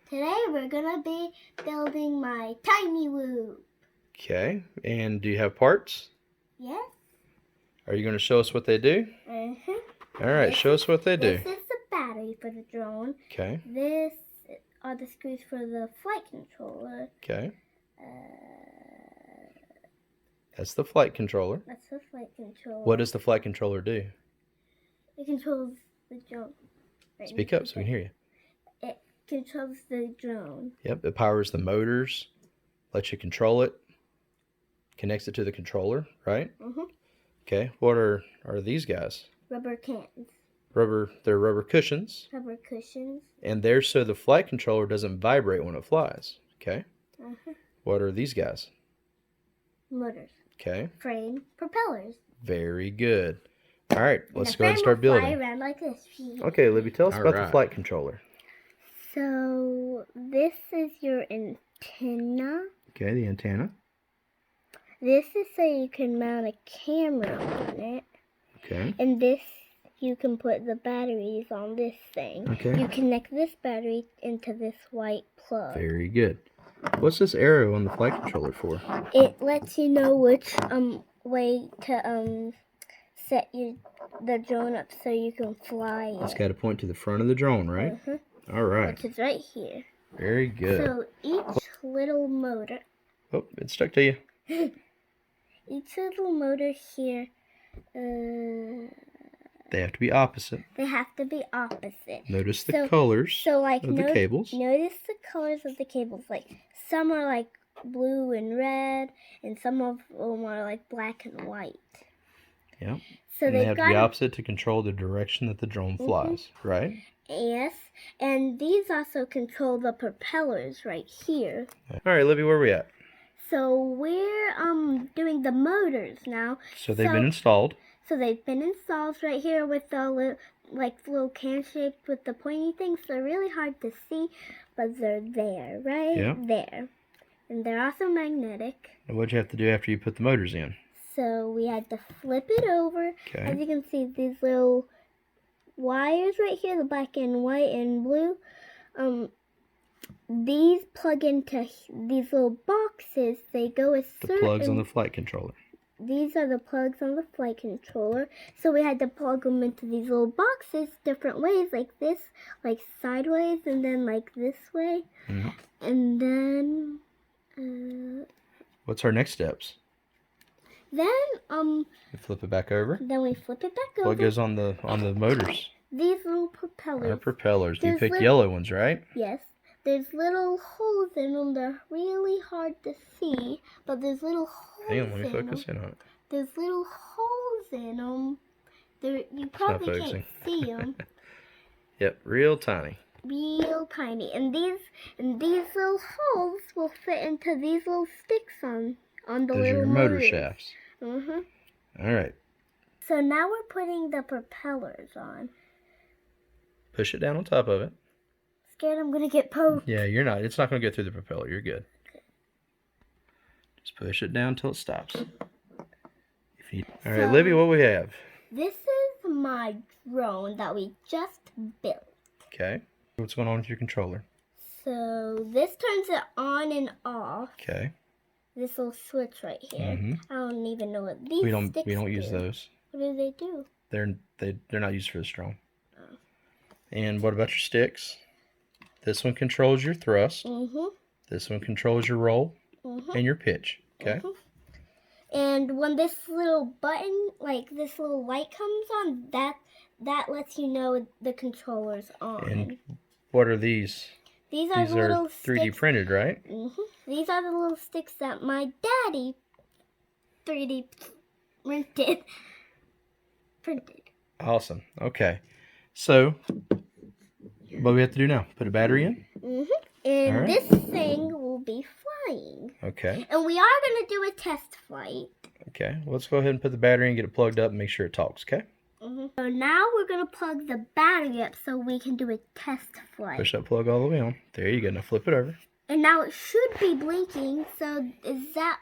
Today we're gonna be building my TinyWhoop. Okay, and do you have parts? Yes. Are you going to show us what they do? Alright, show us what they do. This is the battery for the drone. Okay. This are the screws for the flight controller. Okay. That's the flight controller. That's the flight controller. What does the flight controller do? It controls the drone. Right, Speak up so we can hear you. It controls the drone. Yep, it powers the motors, lets you control it, connects it to the controller, right? Okay, what are these guys? Rubber cans. They're rubber cushions. Rubber cushions. And they're so the flight controller doesn't vibrate when it flies. Okay. What are these guys? Motors. Okay. Frame. Propellers. Very good. All right, let's go ahead and start start building. Fly around like this. Okay, Libby, tell us about the flight controller. So this is your antenna. Okay, the antenna. This is so you can mount a camera on it. Okay. And this, you can put the batteries on this thing. Okay. You connect this battery into this white plug. Very good. What's this arrow on the flight controller for? It lets you know which way to set the drone up so you can fly it. It's got to point to the front of the drone, right? All right. Which is right here. Very good. So each little motor. Oh, it's stuck to you. Each little motor here. They have to be opposite. They have to be opposite. Notice the colors of the cables. Notice the colors of the cables. Like some are like blue and red, and some of them are like black and white. Yeah. So and they have to be opposite to control the direction that the drone flies, right? Yes, and these also control the propellers right here. All right, Libby, where are we at? So we're doing the motors now. So they've been installed. So they've been installed right here with the little can shaped with the pointy things. They're really hard to see, but they're there, right? Yeah. There. And they're also magnetic. And what'd you have to do after you put the motors in? So we had to flip it over. Okay. As you can see, these little wires right here, the black and white and blue, these plug into these little boxes. They go a certain... The plugs on the flight controller. These are the plugs on the flight controller. So we had to plug them into these little boxes different ways, like this, like sideways, and then like this way. And then... What's our next steps? Then, You flip it back over. Then we flip it back over. What goes on the motors? These little propellers. Our propellers. You picked yellow ones, right? Yes. There's little holes in them. They're really hard to see, but there's little holes. Hang on, let me focus in on it. There's little holes in them. You probably can't see them. Yep, real tiny. Real tiny. And these little holes will fit into these little sticks on the Those little are your motor shafts. All right. So now we're putting the propellers on. Push it down on top of it. Scared I'm gonna get poked. Yeah, you're not. It's not gonna go through the propeller. You're good. Okay. Just push it down until it stops. All right, Libby, what we have? This is my drone that we just built. Okay. What's going on with your controller? So this turns it on and off. Okay. This little switch right here. I don't even know what these sticks We don't do. use those. What do they do? They're not used for this drone. Oh. And what about your sticks? This one controls your thrust. This one controls your roll and your pitch. Okay. And when this little button, like this little light comes on, that lets you know the controller's on. And what are these? These are the little 3D sticks. printed, right? These are the little sticks that my daddy 3D printed. Awesome. Okay. So, what do we have to do now? Put a battery in? And this thing will be flying. Okay. And we are going to do a test flight. Okay. Well, let's go ahead and put the battery in, get it plugged up, and make sure it talks, okay? So now we're going to plug the battery up so we can do a test flight. Push that plug all the way on. There you go. Now flip it over. And now it should be blinking. So does that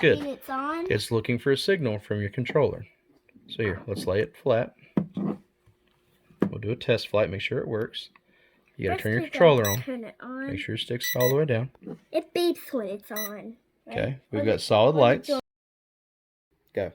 mean it's on? It's looking for a signal from your controller. So here, let's lay it flat. We'll do a test flight, make sure it works. You gotta First turn your we gotta controller on. Turn it on. Make sure your stick's all the way down. It beeps when it's on. Right? Okay, we've got solid lights. Go.